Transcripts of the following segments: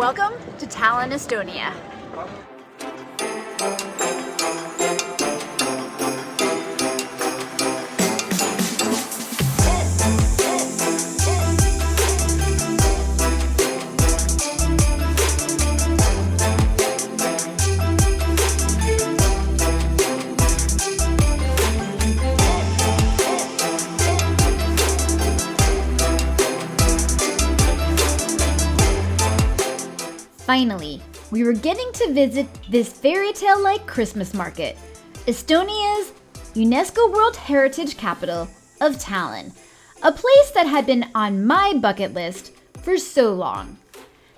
Welcome to Tallinn, Estonia. Finally, we were getting to visit this Fairytale-like Christmas market, Estonia's UNESCO World Heritage Capital of Tallinn, a place that had been on my bucket list for so long.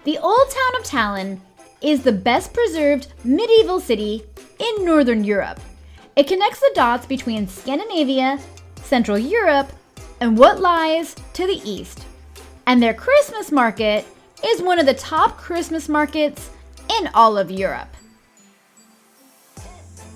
The old town of Tallinn is the best preserved medieval city in Northern Europe. It connects the dots between Scandinavia, Central Europe, and what lies to the east. And their Christmas market is one of the top Christmas markets in all of Europe.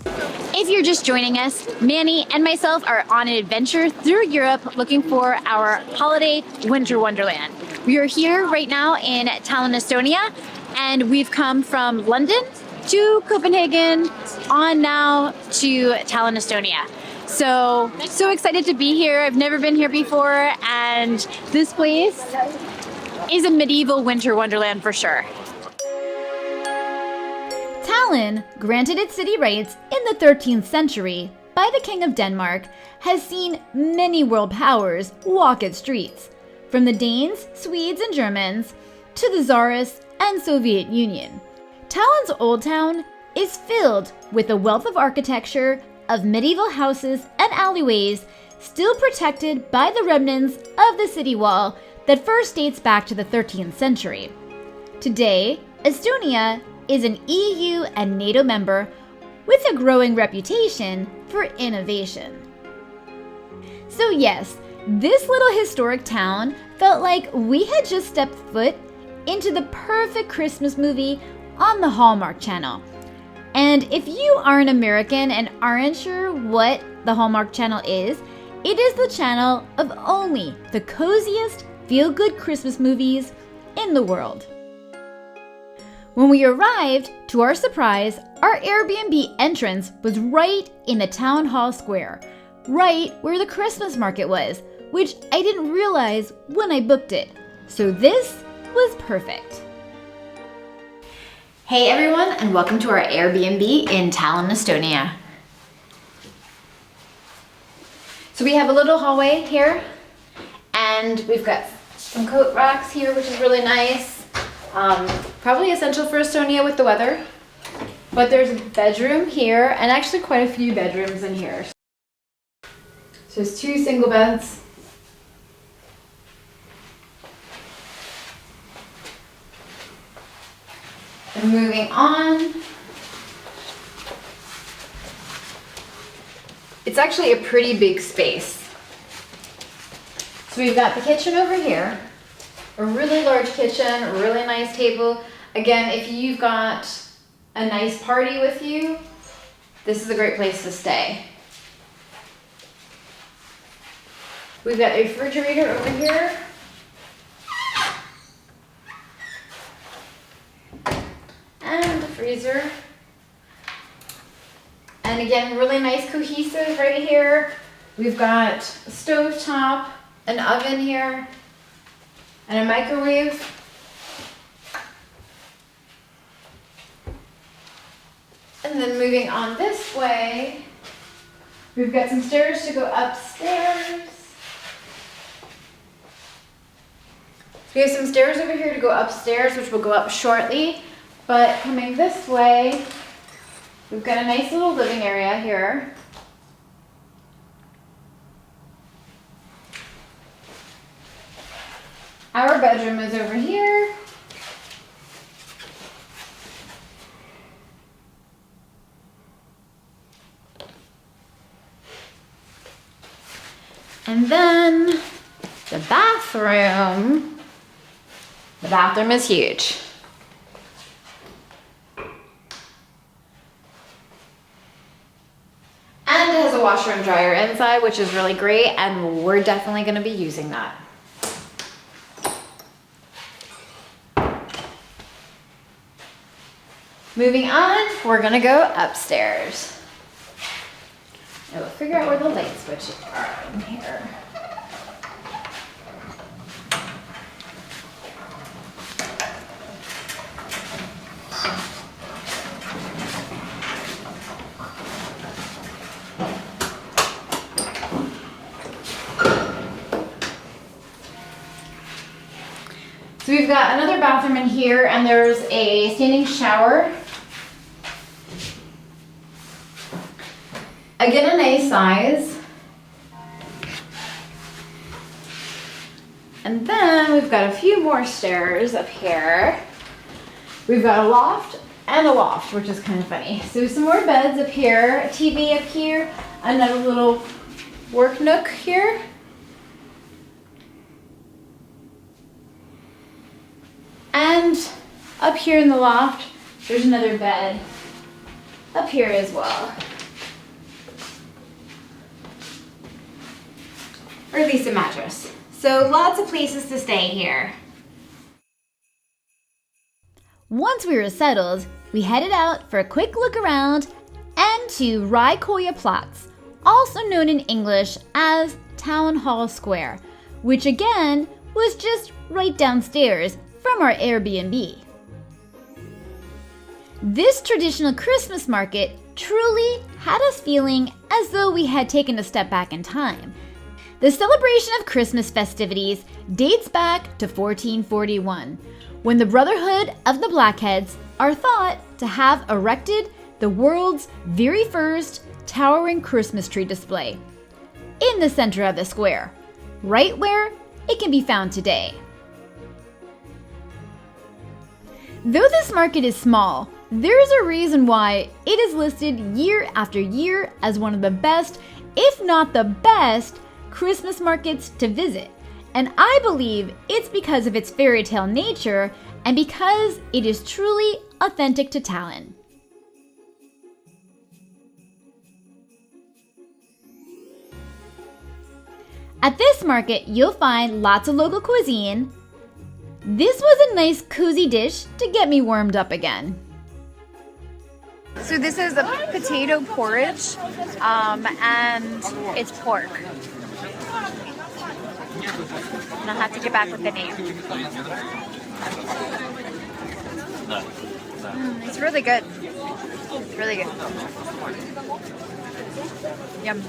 If you're just joining us, Manny and myself are on an adventure through Europe looking for our holiday winter wonderland. We are here right now in Tallinn, Estonia, and we've come from London to Copenhagen, on now to Tallinn, Estonia. So excited to be here. I've never been here before, and this place is a medieval winter wonderland for sure. Tallinn, granted its city rights in the 13th century by the King of Denmark, has seen many world powers walk its streets, from the Danes, Swedes, and Germans to the Tsarists and Soviet Union. Tallinn's Old Town is filled with a wealth of architecture, of medieval houses and alleyways still protected by the remnants of the city wall that first dates back to the 13th century. Today, Estonia is an EU and NATO member with a growing reputation for innovation. So yes, this little historic town felt like we had just stepped foot into the perfect Christmas movie on the Hallmark Channel. And if you are an American and aren't sure what the Hallmark Channel is, it is the channel of only the coziest feel-good Christmas movies in the world. When we arrived, to our surprise, our Airbnb entrance was right in the town hall square, right where the Christmas market was, which I didn't realize when I booked it. So this was perfect. Hey everyone, and welcome to our Airbnb in Tallinn, Estonia. So we have a little hallway here, and we've got some coat racks here, which is really nice. Probably essential for Estonia with the weather. But there's a bedroom here, and actually quite a few bedrooms in here. So there's 2 single beds. And moving on. It's actually a pretty big space. So we've got the kitchen over here, a really large kitchen, a really nice table. Again, if you've got a nice party with you, this is a great place to stay. We've got a refrigerator over here. And a freezer. And again, really nice cohesive right here. We've got a stovetop, an oven here, and a microwave. And then moving on this way, we've got some stairs to go upstairs. We have some stairs over here to go upstairs, which will go up shortly. But coming this way, we've got a nice little living area here. Our bedroom is over here. And then the bathroom. The bathroom is huge. And it has a washer and dryer inside, which is really great, and we're definitely going to be using that. Moving on, we're gonna go upstairs. And we'll figure out where the light switches are in here. So we've got another bathroom in here, and there's a standing shower. Again, a nice size. And then we've got a few more stairs up here. We've got a loft and a loft, which is kind of funny. So some more beds up here, a TV up here, another little work nook here. And up here in the loft, there's another bed up here as well. Or at least a mattress. So lots of places to stay here. Once we were settled, we headed out for a quick look around and to Kohtuotsa, also known in English as Town Hall Square, which again was just right downstairs from our Airbnb. This traditional Christmas market truly had us feeling as though we had taken a step back in time. The celebration of Christmas festivities dates back to 1441, when the Brotherhood of the Blackheads are thought to have erected the world's very first towering Christmas tree display in the center of the square, right where it can be found today. Though this market is small, there is a reason why it is listed year after year as one of the best, if not the best, Christmas markets to visit. And I believe it's because of its fairy tale nature and because it is truly authentic to Tallinn. At this market, you'll find lots of local cuisine. This was a nice cozy dish to get me warmed up again. So this is a potato porridge, and it's pork. And I'll have to get back with the name. It's really good. It's really good. Yum.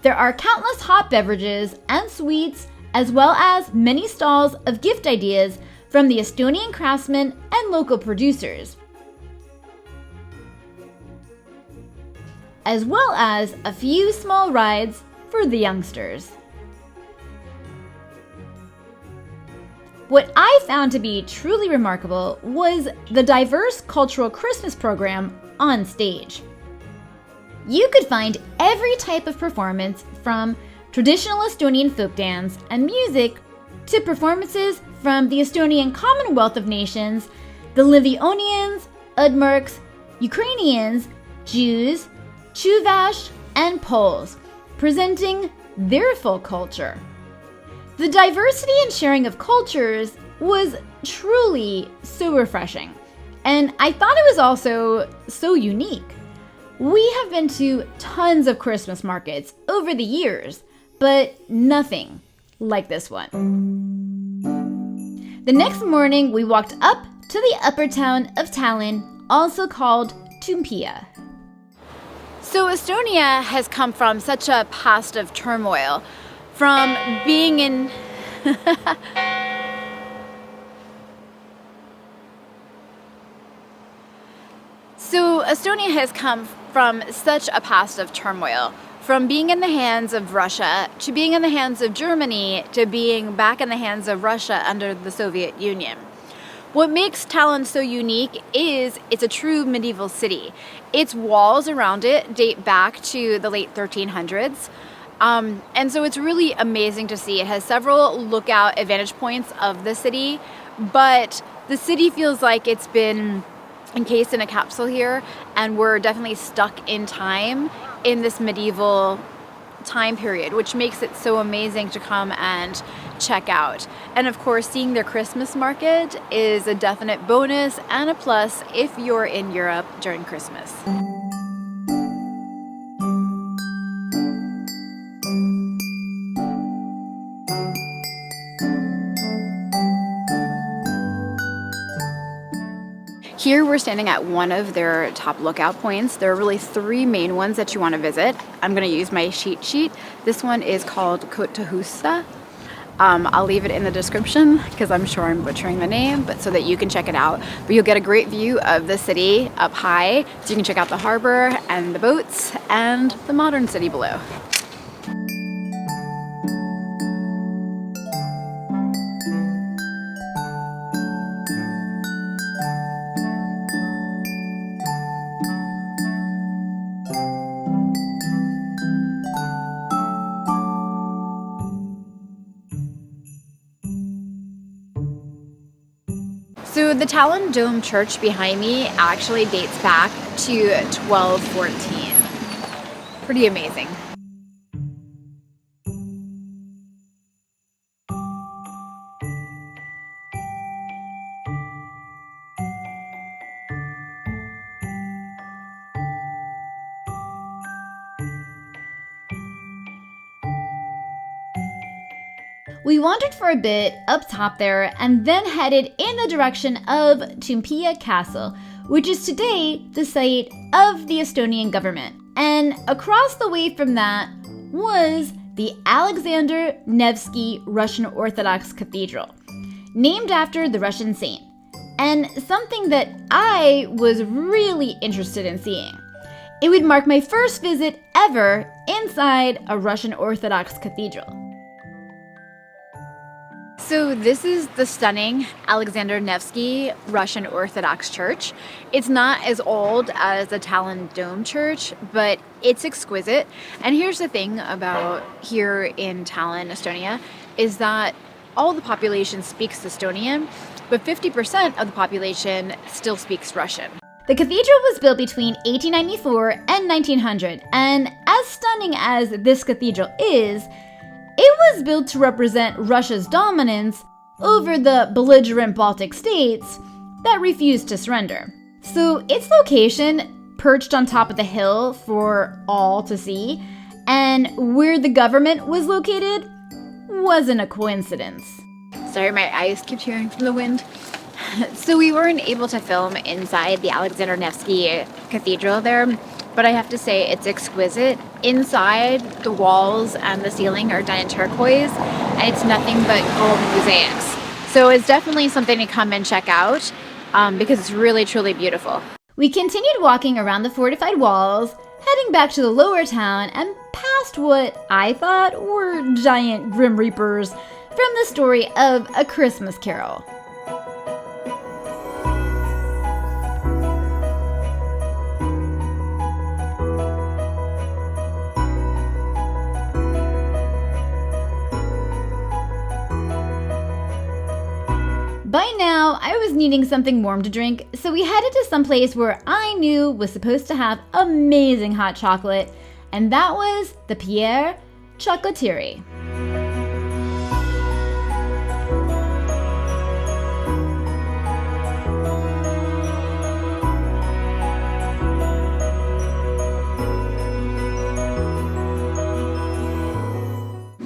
There are countless hot beverages and sweets, as well as many stalls of gift ideas from the Estonian craftsmen and local producers, as well as a few small rides for the youngsters. What I found to be truly remarkable was the diverse cultural Christmas program on stage. You could find every type of performance, from traditional Estonian folk dance and music to performances from the Estonian Commonwealth of Nations, the Lithuanians, Udmurts, Ukrainians, Jews, Chuvash, and Poles, presenting their full culture. The diversity and sharing of cultures was truly so refreshing, and I thought it was also so unique. We have been to tons of Christmas markets over the years, but nothing like this one. The next morning, we walked up to the upper town of Tallinn, also called Toompea. So Estonia has come from such a past of turmoil, from being in So Estonia has come from such a past of turmoil, from being in the hands of Russia to being in the hands of Germany to being back in the hands of Russia under the Soviet Union. What makes Tallinn so unique is it's a true medieval city. Its walls around it date back to the late 1300s. And so it's really amazing to see. It has several lookout advantage points of the city, but the city feels like it's been encased in a capsule here, and we're definitely stuck in time in this medieval time period, which makes it so amazing to come and check out. And of course, seeing their Christmas market is a definite bonus and a plus if you're in Europe during Christmas. Here we're standing at one of their top lookout points. There are really three main ones that you want to visit. I'm going to use my cheat sheet. This one is called Kohtuotsa. I'll leave it in the description because I'm sure I'm butchering the name, but so that you can check it out. But you'll get a great view of the city up high, so you can check out the harbor and the boats and the modern city below. So the Tallinn Dome Church behind me actually dates back to 1214. Pretty amazing. We wandered for a bit up top there and then headed in the direction of Toompea Castle, which is today the site of the Estonian government. And across the way from that was the Alexander Nevsky Russian Orthodox Cathedral, named after the Russian saint, and something that I was really interested in seeing. It would mark my first visit ever inside a Russian Orthodox cathedral. So this is the stunning Alexander Nevsky Russian Orthodox Church. It's not as old as the Tallinn Dome Church, but it's exquisite. And here's the thing about here in Tallinn, Estonia, is that all the population speaks Estonian, but 50% of the population still speaks Russian. The cathedral was built between 1894 and 1900, and as stunning as this cathedral is, it was built to represent Russia's dominance over the belligerent Baltic states that refused to surrender. So its location, perched on top of the hill for all to see, and where the government was located, wasn't a coincidence. Sorry, my eyes keep tearing from the wind. So we weren't able to film inside the Alexander Nevsky Cathedral there, but I have to say it's exquisite. Inside, the walls and the ceiling are done in turquoise, and it's nothing but gold mosaics. So it's definitely something to come and check out because it's really, truly beautiful. We continued walking around the fortified walls, heading back to the lower town and past what I thought were giant Grim Reapers from the story of A Christmas Carol. By now, I was needing something warm to drink, so we headed to some place where I knew was supposed to have amazing hot chocolate, and that was the Pierre Chocolatieri.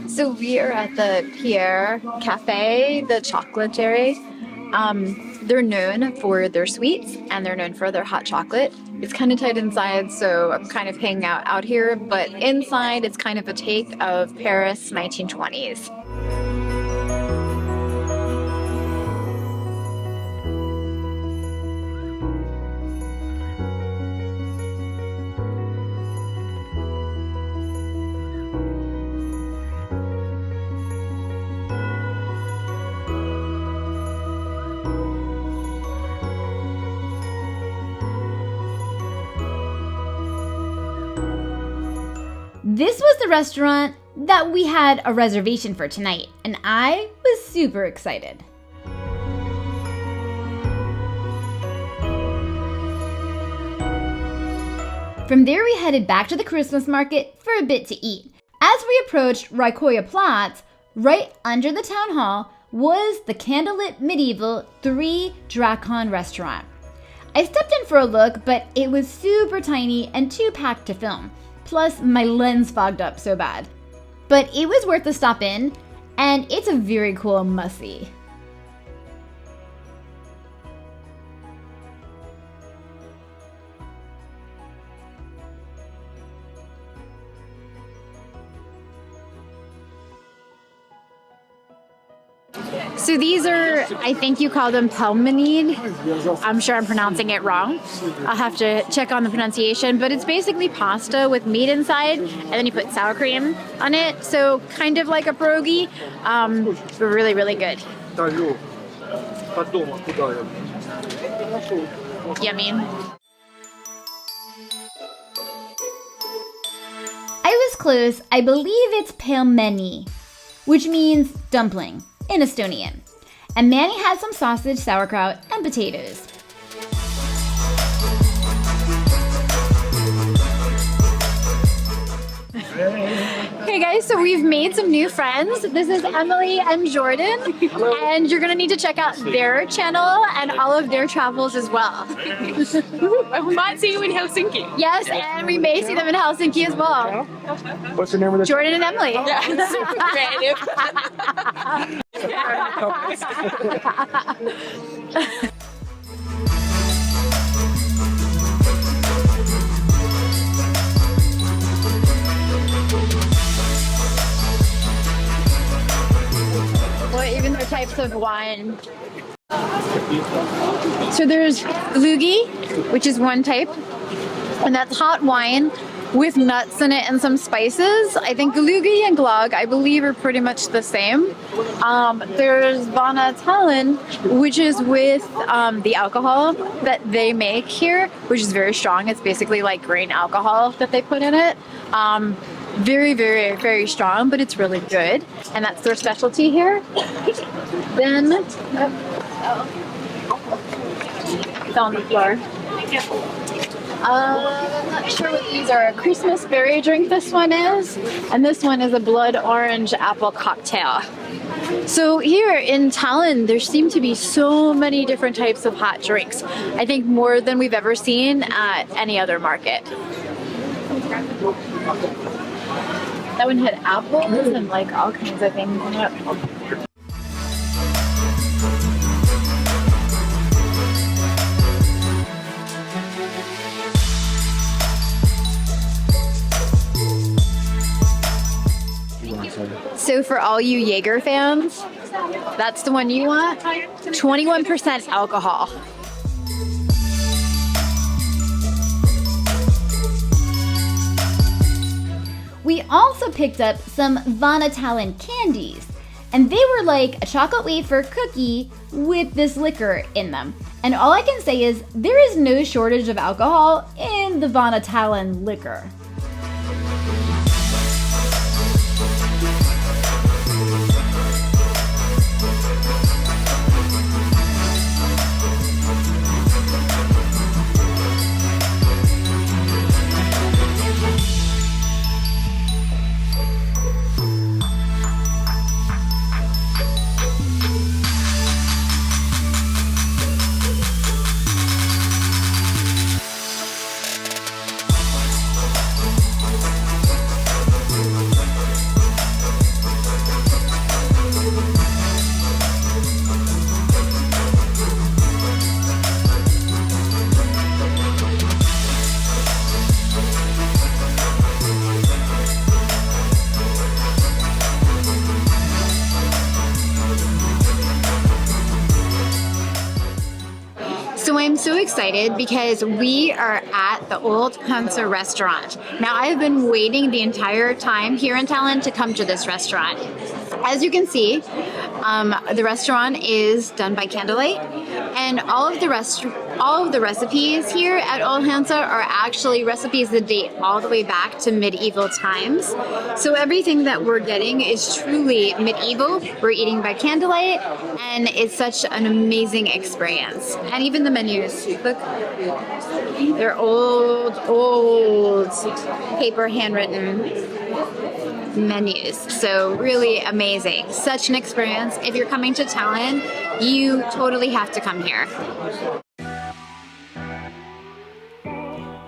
So we are at the Pierre Cafe, the Chocolatieri. They're known for their sweets and they're known for their hot chocolate. It's kind of tight inside, so I'm kind of hanging out here, but inside it's kind of a take of Paris 1920s. This was the restaurant that we had a reservation for tonight, and I was super excited. From there we headed back to the Christmas market for a bit to eat. As we approached Kohtuotsa, right under the town hall was the candlelit medieval Three Drakon restaurant. I stepped in for a look, but it was super tiny and too packed to film. Plus, my lens fogged up so bad. But it was worth the stop in, and it's a very cool must-see. So these are, I think you call them pelmenid. I'm sure I'm pronouncing it wrong. I'll have to check on the pronunciation, but it's basically pasta with meat inside, and then you put sour cream on it. So kind of like a pierogi, but really, really good. Yummy. I was close. I believe it's pelmeni, which means dumpling in Estonian. And Manny had some sausage, sauerkraut, and potatoes. Okay guys, so we've made some new friends. This is Emily and Jordan, and you're gonna need to check out their channel and all of their travels as well. We might see you in Helsinki. Yes, and we may see them in Helsinki as well. What's the name of the Jordan and Emily. Yeah, super creative. Or even their types of wine. So there's Lugi, which is one type, and that's hot wine with nuts in it and some spices. I think Lugi and Glögg, I believe, are pretty much the same. There's Vana Tallinn, which is with the alcohol that they make here, which is very strong. It's basically like grain alcohol that they put in it. Very, very, very strong, but it's really good. And that's their specialty here. Then, it's on the floor. I'm not sure what these are. A Christmas berry drink this one is. And this one is a blood orange apple cocktail. So here in Tallinn, there seem to be so many different types of hot drinks. I think more than we've ever seen at any other market. That one had apples and like all kinds of things in it. So for all you Jaeger fans, that's the one you want. 21% alcohol. We also picked up some Vana Tallinn candies, and they were like a chocolate wafer cookie with this liquor in them. And all I can say is there is no shortage of alcohol in the Vana Tallinn liquor. So I'm so excited because we are at the Old Hansa restaurant. Now I've been waiting the entire time here in Tallinn to come to this restaurant. As you can see, the restaurant is done by candlelight, and all of the recipes here at Old Hansa are actually recipes that date all the way back to medieval times. So everything that we're getting is truly medieval. We're eating by candlelight, and it's such an amazing experience. And even the menus, look, they're old paper handwritten menus. So really amazing. Such an experience. If you're coming to Tallinn, you totally have to come here.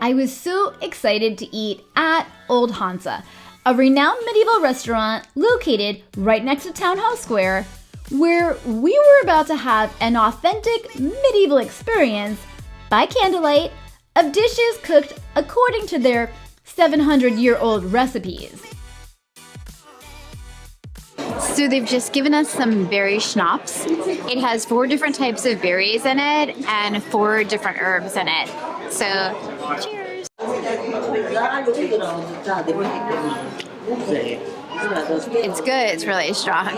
I was so excited to eat at Old Hansa, a renowned medieval restaurant located right next to Town Hall Square, where we were about to have an authentic medieval experience by candlelight of dishes cooked according to their 700-year-old recipes. So they've just given us some berry schnapps. It has 4 different types of berries in it and 4 different herbs in it. So, cheers! It's good, it's really strong.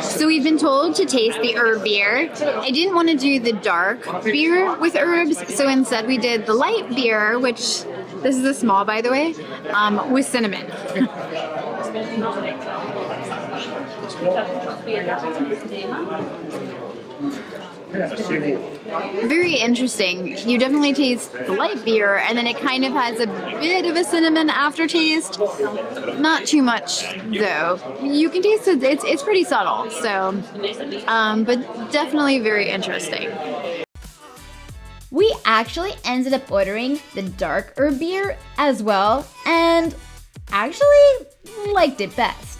So we've been told to taste the herb beer. I didn't want to do the dark beer with herbs, so instead we did the light beer, which, this is a small by the way, with cinnamon. Very interesting. You definitely taste the light beer, and then it kind of has a bit of a cinnamon aftertaste. Not too much, though. You can taste it. It's pretty subtle. So, but definitely very interesting. We actually ended up ordering the dark herb beer as well, and actually liked it best.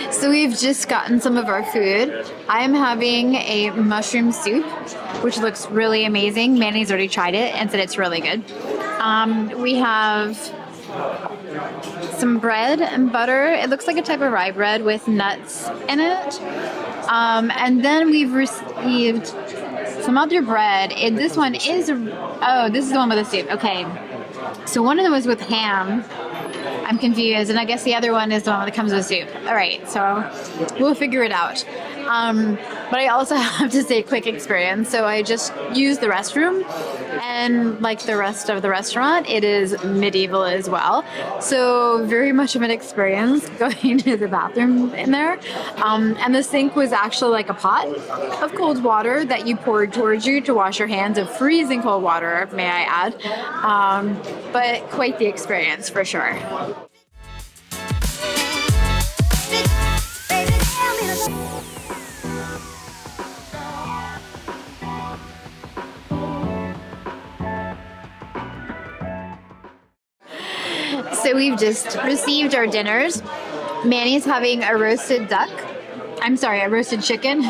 So we've just gotten some of our food. I'm having a mushroom soup, which looks really amazing. Manny's already tried it and said it's really good. We have some bread and butter. It looks like a type of rye bread with nuts in it. And then we've received some other bread. This one is, oh, this is the one with the soup. Okay. So one of them was with ham. I'm confused, and I guess the other one is the one that comes with soup. All right, so we'll figure it out. But I also have to say, quick experience. So I just used the restroom, and like the rest of the restaurant, it is medieval as well. So very much of an experience going to the bathroom in there. And the sink was actually like a pot of cold water that you poured towards you to wash your hands, of freezing cold water, may I add. But quite the experience for sure. So we've just received our dinners. Manny's having a roasted duck. I'm sorry, a roasted chicken.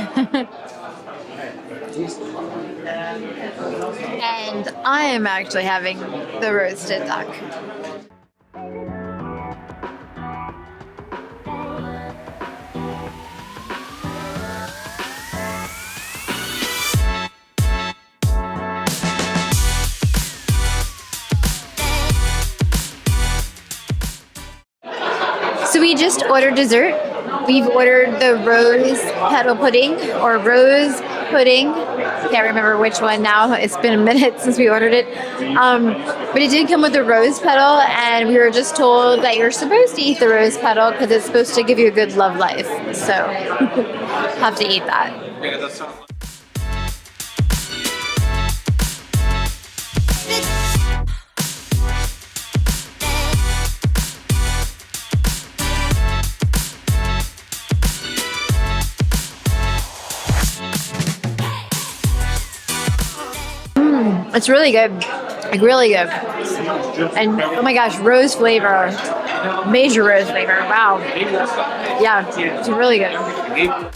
And I am actually having the roasted duck. So we just ordered dessert. We've ordered the rose petal pudding or rose pudding. Can't remember which one now. It's been a minute since we ordered it. But it did come with a rose petal, and we were just told that you're supposed to eat the rose petal because it's supposed to give you a good love life. So have to eat that. It's really good, like really good. And oh my gosh, rose flavor, major rose flavor. Wow. Yeah, it's really good.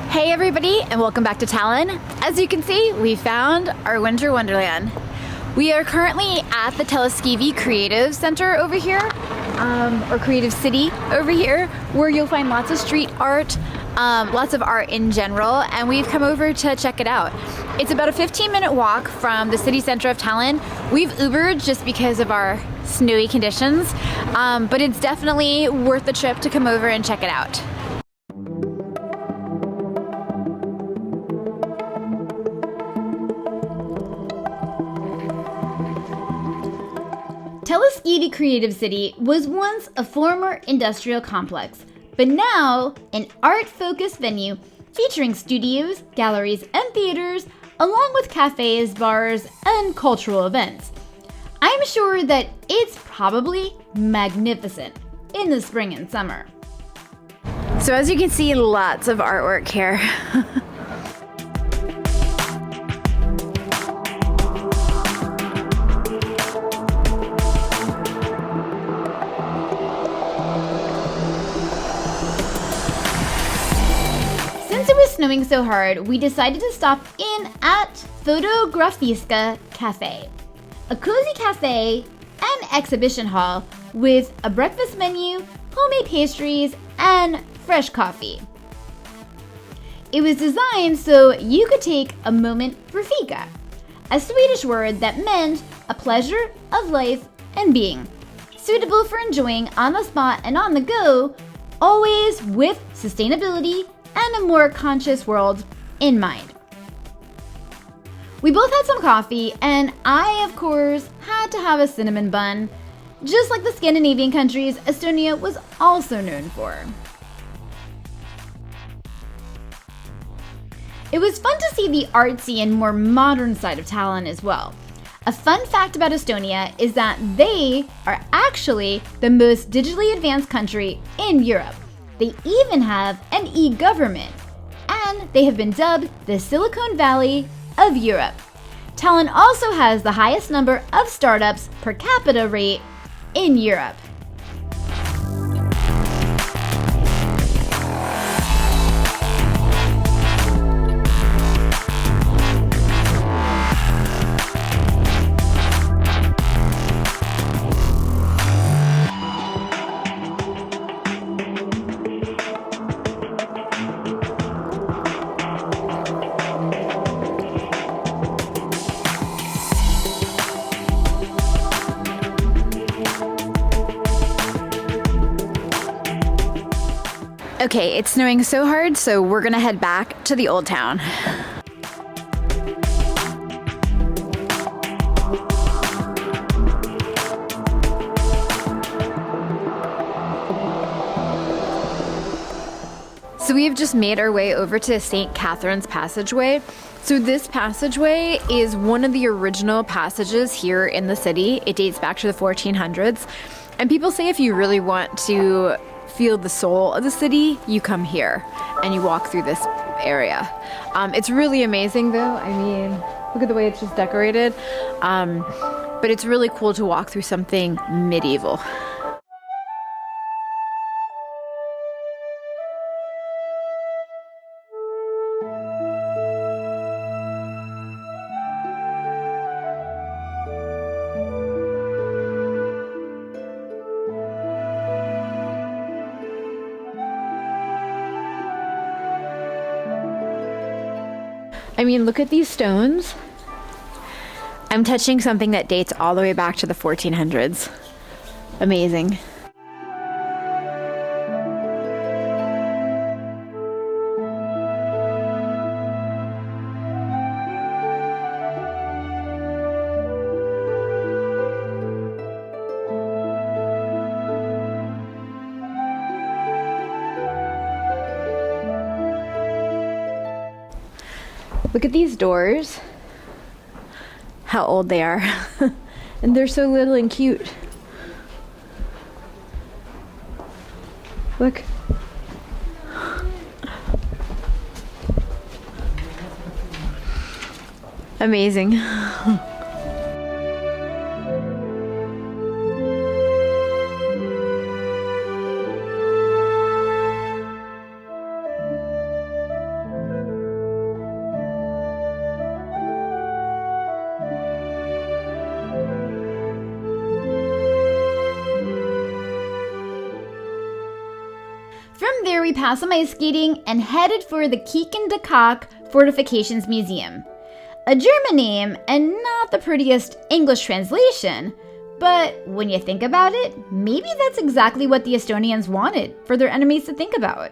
Hey everybody, and welcome back to Tallinn. As you can see, we found our winter wonderland. We are currently at the Teleskivi Creative Center over here, or Creative City over here, where you'll find lots of street art, lots of art in general, and we've come over to check it out. It's about a 15-minute walk from the city center of Tallinn. We've Ubered just because of our snowy conditions, but it's definitely worth the trip to come over and check it out. Teleskivi Creative City was once a former industrial complex, but now an art-focused venue featuring studios, galleries, and theaters, along with cafes, bars, and cultural events. I'm sure that it's probably magnificent in the spring and summer. So as you can see, lots of artwork here. Since it was snowing so hard, we decided to stop in at Fotografiska Cafe, a cozy cafe and exhibition hall with a breakfast menu, homemade pastries, and fresh coffee. It was designed so you could take a moment for fika, a Swedish word that meant a pleasure of life and being, suitable for enjoying on the spot and on the go, always with sustainability and a more conscious world in mind. We both had some coffee, and I, of course, had to have a cinnamon bun, just like the Scandinavian countries Estonia was also known for. It was fun to see the artsy and more modern side of Tallinn as well. A fun fact about Estonia is that they are actually the most digitally advanced country in Europe. They even have an e-government, and they have been dubbed the Silicon Valley of Europe. Tallinn also has the highest number of startups per capita rate in Europe. Okay, it's snowing so hard, so we're gonna head back to the old town. So we have just made our way over to St. Catherine's Passageway. So this passageway is one of the original passages here in the city. It dates back to the 1400s. And people say if you really want to feel the soul of the city, you come here and you walk through this area. It's really amazing though. I mean, look at the way it's just decorated. But it's really cool to walk through something medieval. I mean, look at these stones. I'm touching something that dates all the way back to the 1400s. Amazing. Look at these doors, how old they are. And they're so little and cute. Look. Amazing. From there, we passed some ice skating and headed for the Kieken de Kok Fortifications Museum. A German name and not the prettiest English translation, but when you think about it, maybe that's exactly what the Estonians wanted for their enemies to think about.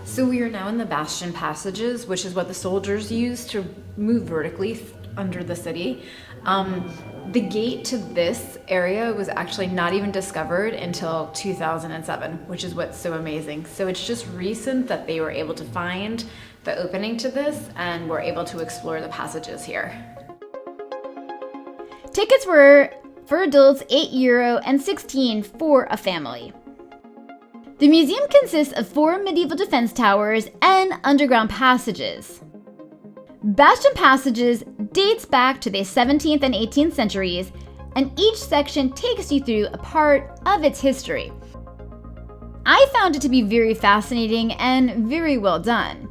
So we are now in the bastion passages, which is what the soldiers used to move vertically under the city. The gate to this area was actually not even discovered until 2007, which is what's so amazing. So it's just recent that they were able to find the opening to this and were able to explore the passages here. Tickets were, for adults, €8 and 16 for a family. The museum consists of 4 medieval defense towers and underground passages. Bastion passages dates back to the 17th and 18th centuries, and each section takes you through a part of its history. I found it to be very fascinating and very well done.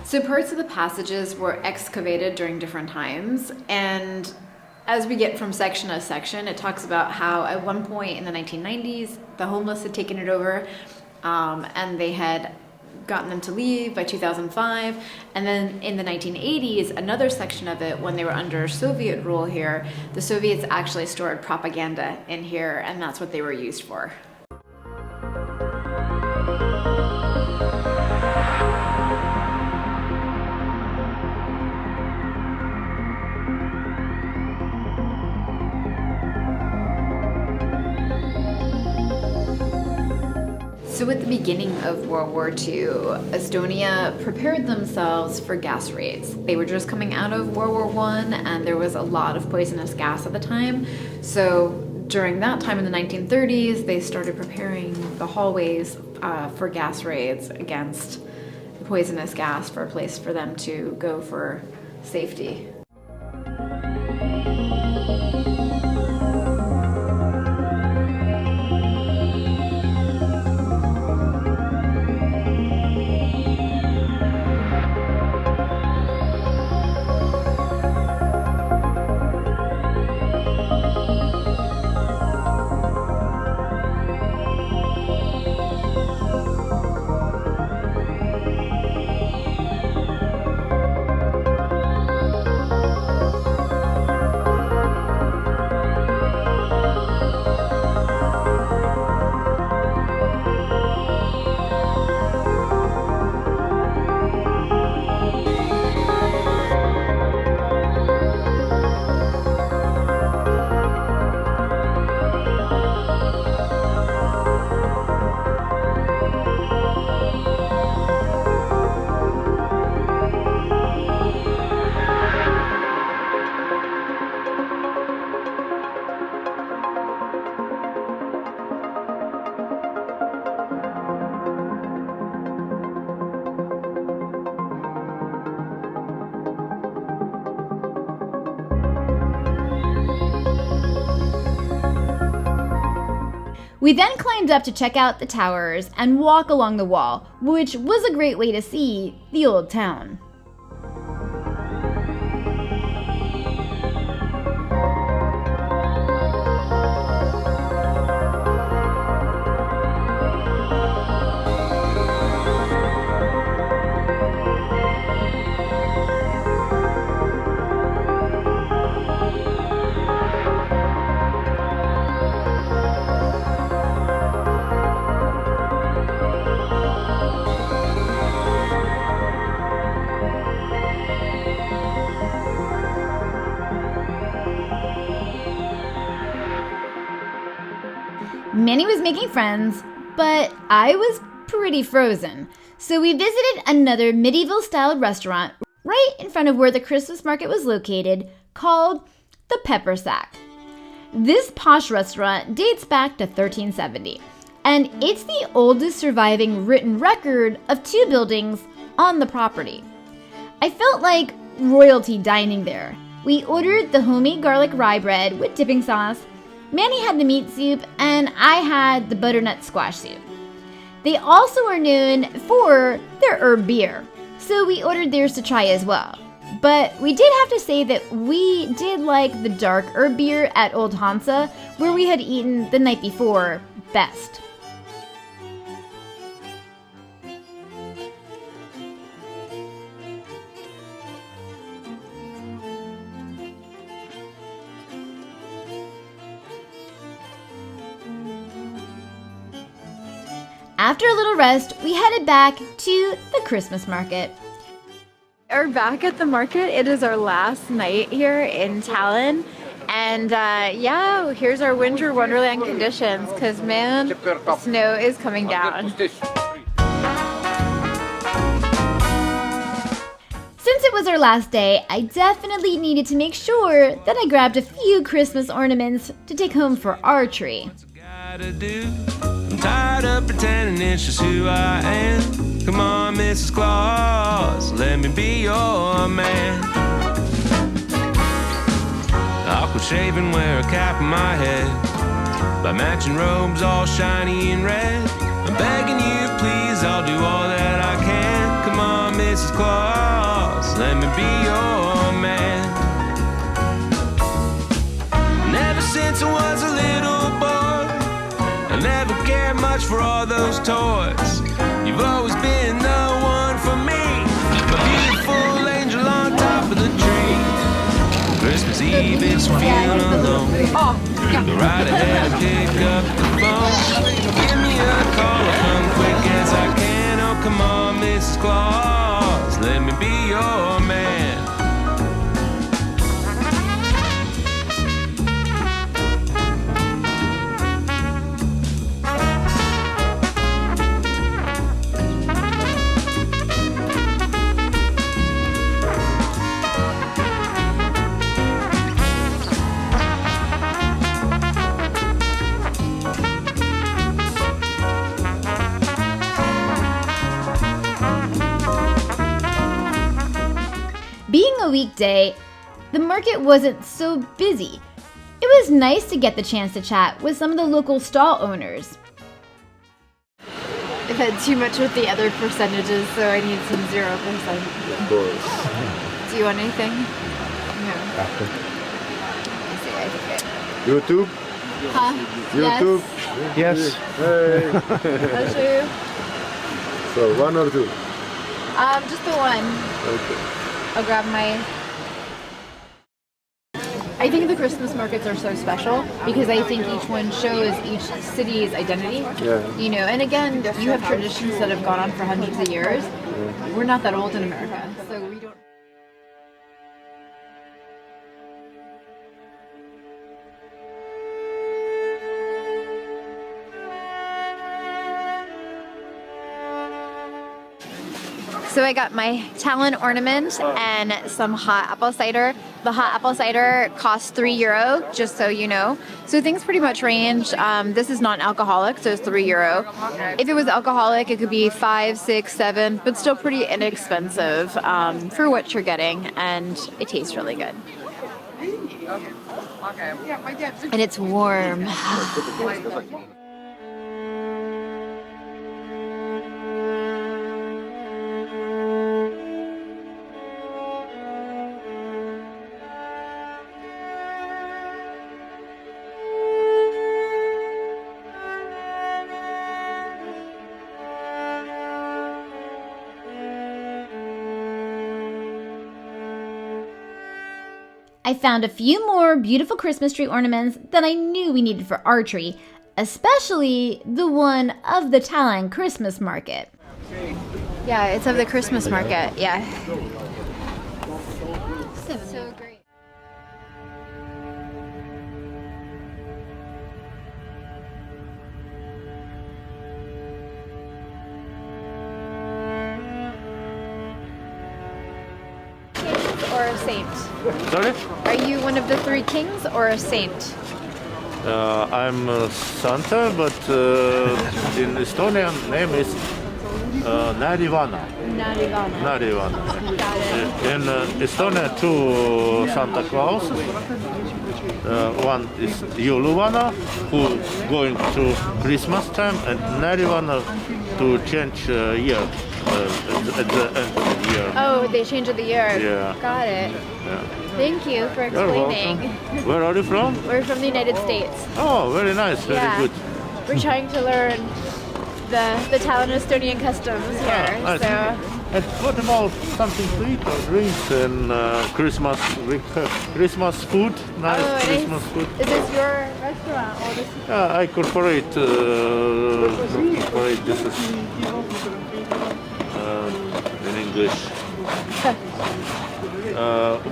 So parts of the passages were excavated during different times, and as we get from section to section, it talks about how at one point in the 1990s, the homeless had taken it over, and they had gotten them to leave by 2005. And then in the 1980s, another section of it, when they were under Soviet rule here, the Soviets actually stored propaganda in here, and that's what they were used for. So at the beginning of World War II, Estonia prepared themselves for gas raids. They were just coming out of World War I, and there was a lot of poisonous gas at the time. So during that time in the 1930s, they started preparing the hallways for gas raids against the poisonous gas for a place for them to go for safety. We then climbed up to check out the towers and walk along the wall, which was a great way to see the old town. Manny was making friends, but I was pretty frozen. So we visited another medieval-style restaurant right in front of where the Christmas market was located, called the Pepper Sack. This posh restaurant dates back to 1370, and it's the oldest surviving written record of 2 buildings on the property. I felt like royalty dining there. We ordered the homemade garlic rye bread with dipping sauce. Manny had the meat soup, and I had the butternut squash soup. They also are known for their herb beer, so we ordered theirs to try as well. But we did have to say that we did like the dark herb beer at Old Hansa, where we had eaten the night before, best. After a little rest, we headed back to the Christmas market. We're back at the market. It is our last night here in Tallinn. And yeah, here's our winter wonderland conditions, because man, the snow is coming down. Since it was our last day, I definitely needed to make sure that I grabbed a few Christmas ornaments to take home for our tree. I'm tired of pretending it's just who I am. Come on, Mrs. Claus, let me be your man. Awkward shaving, wear a cap on my head. By matching robes all shiny and red. I'm begging you, please, I'll do all that I can. Come on, Mrs. Claus, let me be your man. And ever since I was a little boy, I never cared much for all those toys. You've always been the one for me, my beautiful angel on top of the tree. Christmas Eve, it's feeling alone. Go right ahead and pick up the phone. Give me a call, I'll come quick as I can. Oh, come on, Mrs. Claus, let me be your man. Being a weekday, the market wasn't so busy. It was nice to get the chance to chat with some of the local stall owners. I've had too much with the other percentages, so I need some 0%. Of course. Do you want anything? No. After. Let me see, I think YouTube? Huh? YouTube? Yes. Hey. I'll show you. So, 1 or 2? Just the one. Okay. I'll grab my... I think the Christmas markets are so special because I think each one shows each city's identity. Yeah. You know, and again, you have traditions that have gone on for hundreds of years. Yeah. We're not that old in America, so we don't... So I got my Tallinn ornament and some hot apple cider. The hot apple cider costs €3, just so you know. So things pretty much range. This is non-alcoholic, so it's €3. If it was alcoholic, it could be 5, 6, 7, but still pretty inexpensive for what you're getting, and it tastes really good. And it's warm. I found a few more beautiful Christmas tree ornaments that I knew we needed for our tree, especially the one of the Tallinn Christmas market. Yeah, it's of the Christmas market, yeah. So great. or a saint? Sorry? Are you one of the three kings or a saint? I'm Santa, but in Estonian name is Narivana. Narivana. Narivana. Got it. In Estonia, two Santa Clauses. One is Joluvana, who going to Christmas time, and Narivana to change year at the end of the year. Oh, they change of the year. Yeah. Got it. Yeah. Thank you for You're explaining. welcome. Where are you from? We're from the United States. Oh, very nice, very Yeah. good. We're trying to learn the Tallinn Estonian customs here. nice. So And what about something to eat or drink and Christmas food? Nice Oh, it Christmas food. is this your restaurant or this? Yeah, I corporate. This is in English.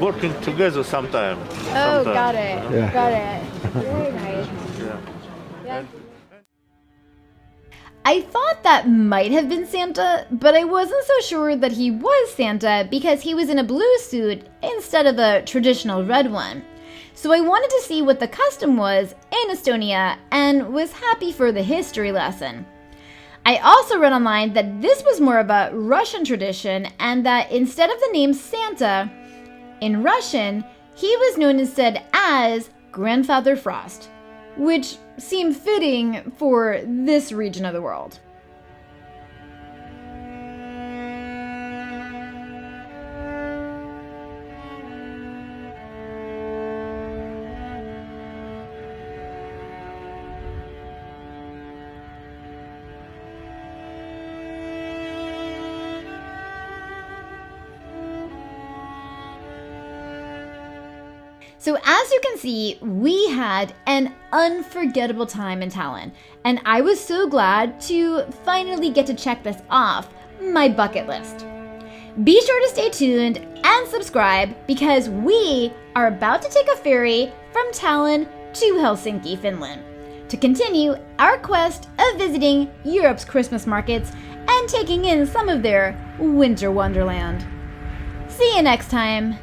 Working together sometime. Oh, got it. Yeah. Got it. Very nice. Yeah. Yeah. I thought that might have been Santa, but I wasn't so sure that he was Santa because he was in a blue suit instead of a traditional red one. So I wanted to see what the custom was in Estonia and was happy for the history lesson. I also read online that this was more of a Russian tradition and that instead of the name Santa, in Russian, he was known instead as Grandfather Frost, which seemed fitting for this region of the world. So as you can see, we had an unforgettable time in Tallinn, and I was so glad to finally get to check this off my bucket list. Be sure to stay tuned and subscribe because we are about to take a ferry from Tallinn to Helsinki, Finland, to continue our quest of visiting Europe's Christmas markets and taking in some of their winter wonderland. See you next time.